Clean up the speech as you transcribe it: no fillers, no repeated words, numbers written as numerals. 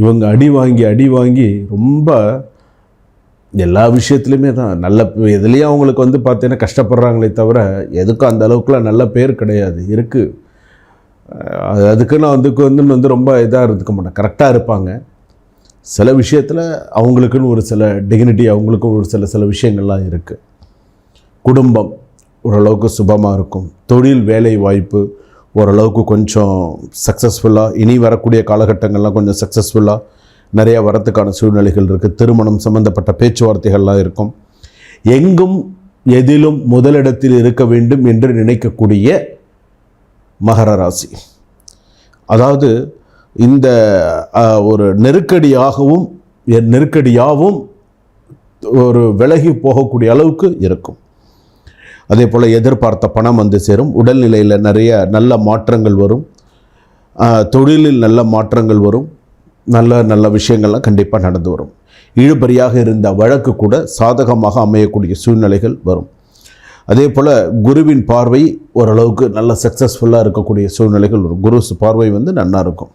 இவங்க அடி வாங்கி ரொம்ப எல்லா விஷயத்துலையுமே தான் நல்ல எதுலேயும் அவங்களுக்கு வந்து பார்த்தீங்கன்னா கஷ்டப்படுறாங்களே தவிர எதுக்கும் அந்த அளவுக்குலாம் நல்ல பேர் கிடையாது இருக்குது. அதுக்குன்னு வந்து ரொம்ப இதாக இருந்துக்க மாட்டேன், கரெக்டாக இருப்பாங்க. சில விஷயத்தில் அவங்களுக்குன்னு ஒரு சில டிக்னிட்டி, அவங்களுக்குன்னு ஒரு சில விஷயங்கள்லாம் இருக்குது. குடும்பம் ஓரளவுக்கு சுபமாக இருக்கும். தொழில் வேலை வாய்ப்பு ஓரளவுக்கு கொஞ்சம் சக்ஸஸ்ஃபுல்லாக, இனி வரக்கூடிய காலகட்டங்கள்லாம் கொஞ்சம் சக்ஸஸ்ஃபுல்லாக நிறையா வரத்துக்கான சூழ்நிலைகள் இருக்குது. திருமணம் சம்பந்தப்பட்ட பேச்சுவார்த்தைகள்லாம் இருக்கும். எங்கும் எதிலும் முதலிடத்தில் இருக்க வேண்டும் என்று நினைக்கக்கூடிய மகர ராசி. அதாவது இந்த ஒரு நெருக்கடியாகவும் ஒரு விலகி போகக்கூடிய அளவுக்கு இருக்கும். அதே போல் எதிர்பார்த்த பணம் வந்து சேரும். உடல்நிலையில் நிறைய நல்ல மாற்றங்கள் வரும். தொழிலில் நல்ல மாற்றங்கள் வரும். நல்ல விஷயங்கள்லாம் கண்டிப்பாக நடந்து வரும். இழுபறியாக இருந்த வழக்கு கூட சாதகமாக அமையக்கூடிய சூழ்நிலைகள் வரும். அதே போல் குருவின் பார்வை ஓரளவுக்கு நல்ல சக்ஸஸ்ஃபுல்லாக இருக்கக்கூடிய சூழ்நிலைகள் வரும். குரு பார்வை வந்து நன்னா இருக்கும்.